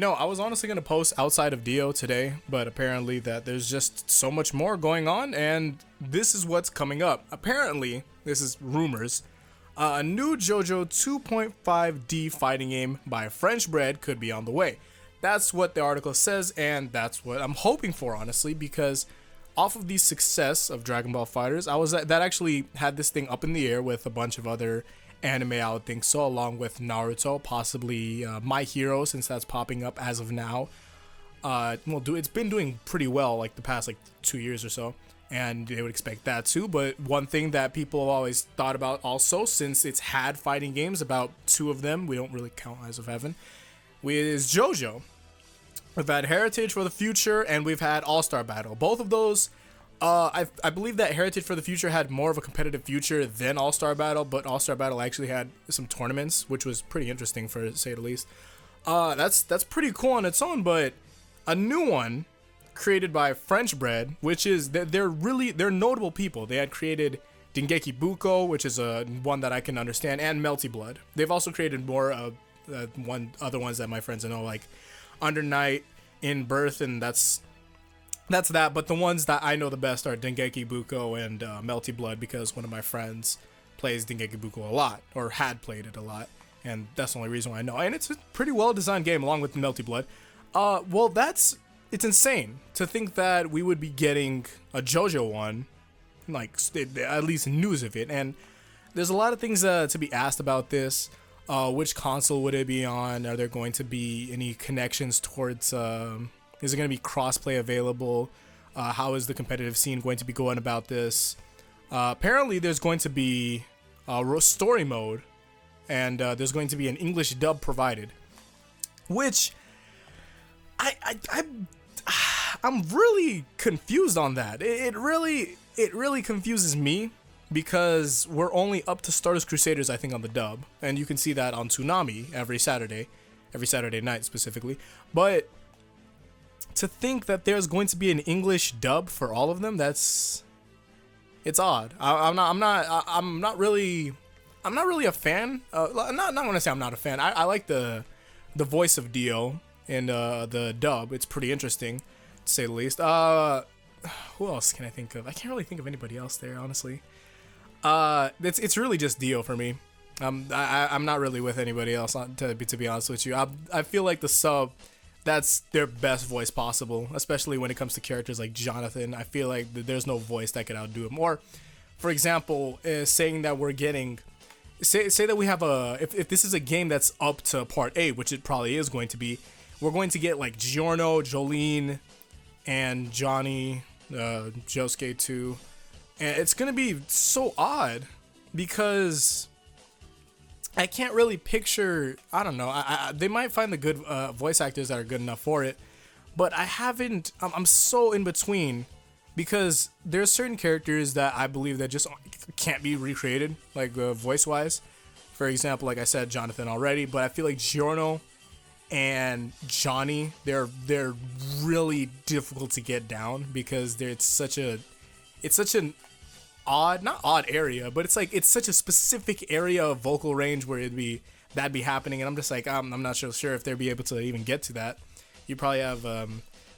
I was honestly going to post outside of Dio today, but apparently that there's just so much more going on, and this is what's coming up. Apparently, this is rumors. A new JoJo 2.5D fighting game by French Bread could be on the way. That's what the article says, and that's what I'm hoping for, honestly, because off of the success of Dragon Ball FighterZ, that actually had this thing up in the air with a bunch of other anime, I would think so, along with Naruto, possibly My Hero, since that's popping up as of now. It's been doing pretty well like the past 2 years or so, and they would expect that too. But one thing that people have always thought about also, since it's had fighting games, about 2 of them, we don't really count Eyes of Heaven, is JoJo. We've had Heritage for the Future, and we've had All-Star Battle. Both of those, I believe that Heritage for the Future had more of a competitive future than All-Star Battle, but All-Star Battle actually had some tournaments, which was pretty interesting, for to say the least. That's pretty cool on its own, but a new one created by French Bread, which is they're notable people. They had created Dengeki Buko, which is one that I can understand, and Melty Blood. They've also created more other ones that my friends know, like Under Night, In Birth, and that's that. But the ones that I know the best are Dengeki Buko and Melty Blood, because one of my friends plays Dengeki Buko a lot, or had played it a lot, and that's the only reason why I know. And it's a pretty well designed game, along with Melty Blood. It's insane to think that we would be getting a JoJo one, at least news of it. And there's a lot of things to be asked about this. Which console would it be on? Are there going to be any connections towards, is it going to be crossplay available? How is the competitive scene going to be going about this? Apparently there's going to be a story mode, and there's going to be an English dub provided, which I'm really confused on that. It really confuses me, because we're only up to Stardust Crusaders, I think, on the dub, and you can see that on Toonami every Saturday night specifically. But to think that there's going to be an English dub for all of them, it's odd. I'm not really a fan. I'm not gonna say I'm not a fan. I like the voice of Dio in the dub. It's pretty interesting, to say the least. Who else can I think of? I can't really think of anybody else there, honestly. It's really just Dio for me. I'm not really with anybody else, to be honest with you. I feel like the sub, that's their best voice possible, especially when it comes to characters like Jonathan. I feel like there's no voice that could outdo him. Or, for example, saying that we're getting, say that we have if this is a game that's up to part 8, which it probably is going to be, we're going to get like Giorno, Jolene, and Johnny, Josuke too. And it's going to be so odd, because I can't really picture, I don't know, they might find the good voice actors that are good enough for it, but I'm so in between, because there's certain characters that I believe that just can't be recreated, like voice-wise. For example, like I said, Jonathan already, but I feel like Giorno and Johnny, they're really difficult to get down, because it's such an not odd area, but it's such a specific area of vocal range where that'd be happening, and I'm just like, I'm not sure if they'd be able to even get to that. You probably have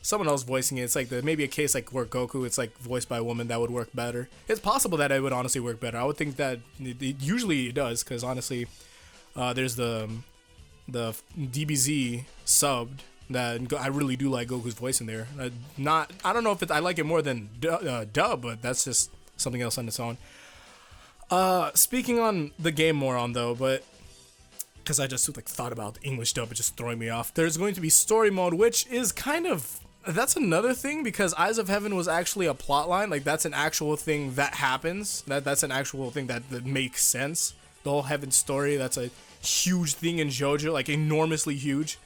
someone else voicing it. It's like maybe a case like where Goku, it's like voiced by a woman, that would work better. It's possible that it would honestly work better. I would think that usually it does, because honestly, there's the DBZ subbed that I really do like Goku's voice in there. I don't know if I like it more than dub, but that's just something else on its own. Speaking on the game more on though, but because I just thought about the English dub, it just throwing me off. There's going to be story mode, which is that's another thing, because Eyes of Heaven was actually a plot line. Like, that's an actual thing that happens. That's an actual thing that makes sense. The whole Heaven story, that's a huge thing in JoJo, like enormously huge.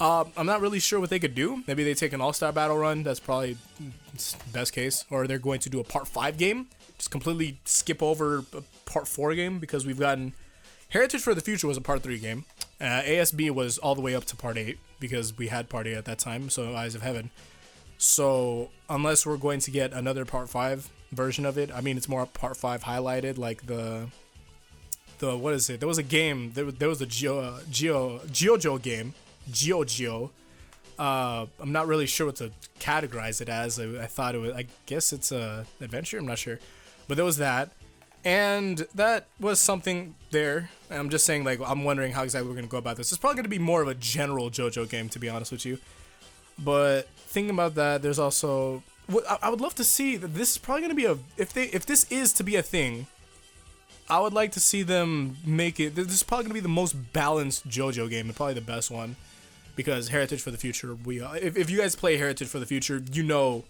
I'm not really sure what they could do. Maybe they take an all-star battle run. That's probably best case. Or they're going to do a part 5 game. Just completely skip over a part 4 game, because we've gotten Heritage for the Future was a part 3 game. ASB was all the way up to part 8, because we had part 8 at that time. So Eyes of Heaven. So unless we're going to get another part 5 version of it, I mean, it's more part 5 highlighted, like the what is it? There was a game. There was a JoJo game JoJo. I'm not really sure what to categorize it as. I thought it was, I guess it's a adventure. I'm not sure, but there was that, and that was something there. I'm just saying, like, I'm wondering how exactly we're gonna go about this. It's probably gonna be more of a general JoJo game, to be honest with you. But thinking about that, there's also I would love to see that this is probably gonna be if this is to be a thing. I would like to see them make it. This is probably gonna be the most balanced JoJo game and probably the best one. Because Heritage for the Future, if you guys play Heritage for the Future, you know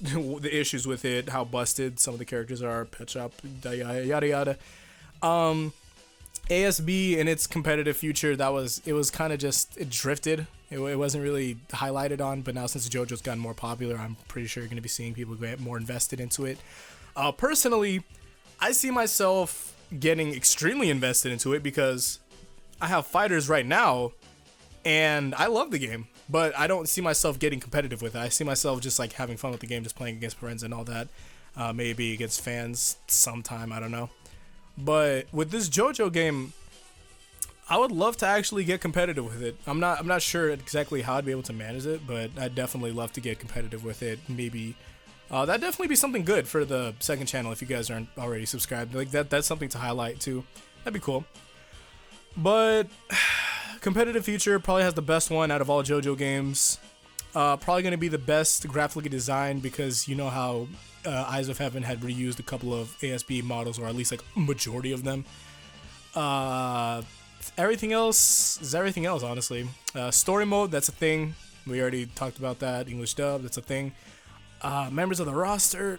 the issues with it, how busted some of the characters are, pet shop, yada yada yada. ASB in its competitive future, it was kind of just, it drifted. It wasn't really highlighted on, but now since JoJo's gotten more popular, I'm pretty sure you're going to be seeing people get more invested into it. Personally, I see myself getting extremely invested into it because I have fighters right now. And I love the game, but I don't see myself getting competitive with it. I see myself just like having fun with the game, just playing against friends and all that. Maybe against fans sometime, I don't know. But with this JoJo game, I would love to actually get competitive with it. I'm not sure exactly how I'd be able to manage it, but I'd definitely love to get competitive with it. Maybe that'd definitely be something good for the second channel if you guys aren't already subscribed. Like that's something to highlight too. That'd be cool. But competitive future probably has the best one out of all JoJo games. Probably going to be the best graphically designed because you know how Eyes of Heaven had reused a couple of ASB models, or at least like majority of them. Everything else is everything else, honestly. Story mode, that's a thing. We already talked about that. English dub, that's a thing. Members of the roster,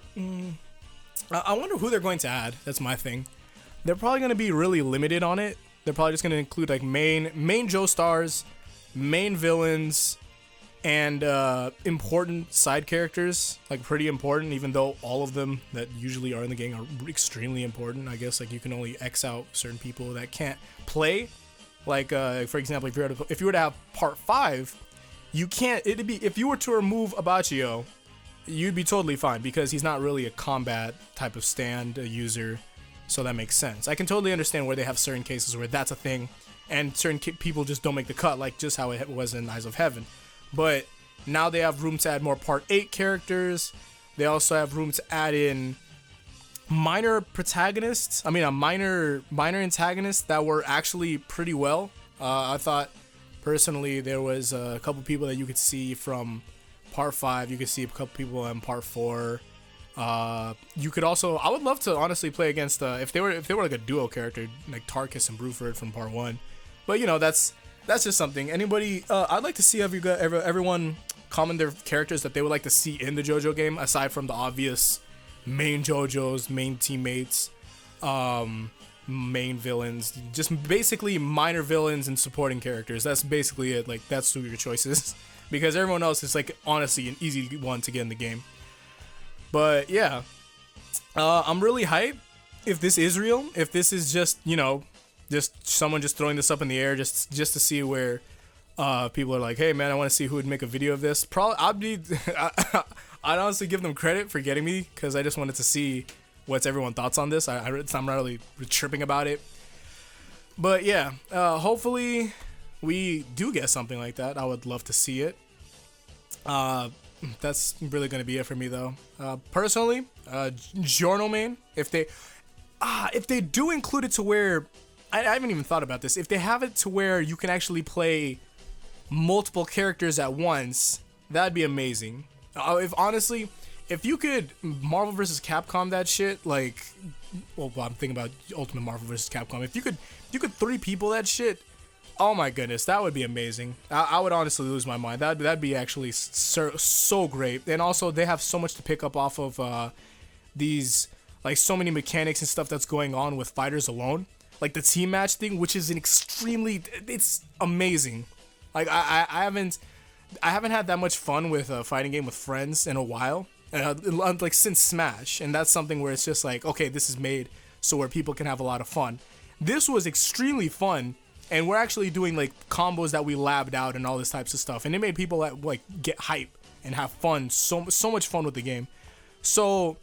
I wonder who they're going to add. That's my thing. They're probably going to be really limited on it. They're probably just going to include like main Joe stars, main villains, and important side characters, like pretty important, even though all of them that usually are in the game are extremely important. I guess like you can only X out certain people that can't play. Like for example, if you were to have part 5, you can't. It'd be if you were to remove Abachio, you'd be totally fine because he's not really a combat type of stand user. So that makes sense. I can totally understand where they have certain cases where that's a thing, and certain people just don't make the cut, like just how it was in Eyes of Heaven. But now they have room to add more Part 8 characters. They also have room to add in minor protagonists. I mean, a minor antagonists that were actually pretty well. I thought personally there was a couple people that you could see from Part 5. You could see a couple people in Part 4. You could also, I would love to honestly play against if they were like a duo character like Tarkus and Bruford from Part 1, but you know that's just something. Anybody, I'd like to see everyone comment their characters that they would like to see in the JoJo game aside from the obvious main JoJo's, main teammates, main villains, just basically minor villains and supporting characters. That's basically it. Like that's who your choice is because everyone else is like honestly an easy one to get in the game. But yeah, I'm really hyped if this is real, if this is just, you know, just someone just throwing this up in the air just to see where people are like, hey man, I want to see who would make a video of this. Probably I'd honestly give them credit for getting me because I just wanted to see what's everyone's thoughts on this. I'm not really tripping about it. But yeah, hopefully we do get something like that. I would love to see it. That's really gonna be it for me though. Personally, Giorno main. If they do include it to where I haven't even thought about this. If they have it to where you can actually play multiple characters at once, that'd be amazing. If you could Marvel vs. Capcom that shit, like, well, I'm thinking about Ultimate Marvel vs. Capcom. If you could 3 people that shit. Oh my goodness, that would be amazing. I would honestly lose my mind. That'd be actually so great. And also, they have so much to pick up off of these, like so many mechanics and stuff that's going on with fighters alone. Like the team match thing, which is it's amazing. Like I haven't had that much fun with a fighting game with friends in a while, like since Smash. And that's something where it's just like, okay, this is made so where people can have a lot of fun. This was extremely fun. And we're actually doing like combos that we labbed out and all this types of stuff, and it made people like get hype and have fun, so much fun with the game. So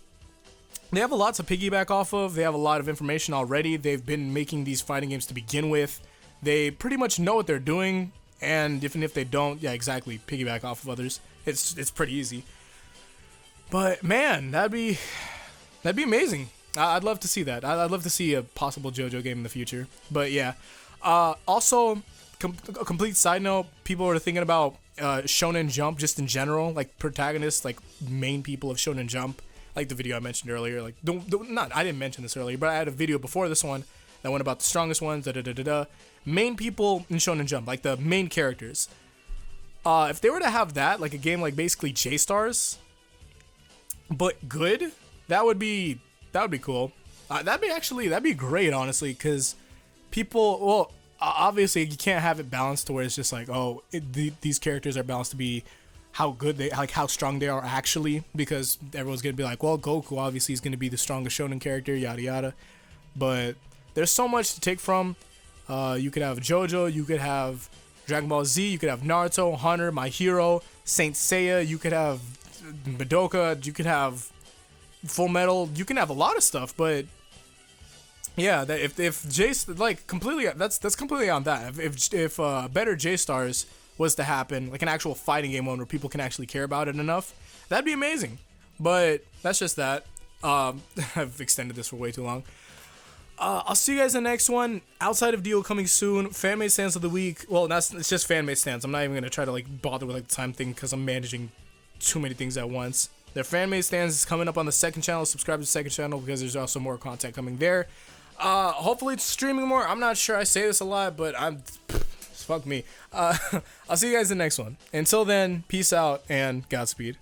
they have a lot to piggyback off of. They have a lot of information already. They've been making these fighting games to begin with. They pretty much know what they're doing. And even if they don't, yeah, exactly, piggyback off of others. It's pretty easy. But man, that'd be amazing. I'd love to see that. I'd love to see a possible JoJo game in the future. But yeah, also a complete side note, people are thinking about Shonen Jump just in general, like protagonists, like main people of Shonen Jump, like the video I mentioned earlier. Like I didn't mention this earlier, but I had a video before this one that went about the strongest ones. Main people in Shonen Jump, like the main characters. If they were to have that, like a game like basically J-Stars, but good, that would be cool. That'd be great, honestly, because people, well, obviously you can't have it balanced to where it's just like, oh, these characters are balanced to be how good they, like how strong they are actually, because everyone's gonna be like, well, Goku obviously is gonna be the strongest shonen character, yada yada. But there's so much to take from. You could have JoJo, you could have Dragon Ball Z, you could have Naruto, Hunter, My Hero, Saint Seiya, you could have Madoka, you could have Full Metal, you can have a lot of stuff, but yeah, that if Jace, like, completely, that's completely on that. If better J-Stars was to happen, like an actual fighting game one where people can actually care about it enough, that'd be amazing. But that's just that. I've extended this for way too long. I'll see you guys in the next one. Outside of Dio coming soon. Fanmade stands of the week. Well, it's just fanmade stands. I'm not even gonna try to like bother with like the time thing because I'm managing too many things at once. Their fanmade stands is coming up on the second channel. Subscribe to the second channel because there's also more content coming there. Hopefully it's streaming more. I'm not sure. I say this a lot, but fuck me. I'll see you guys in the next one. Until then, peace out and Godspeed.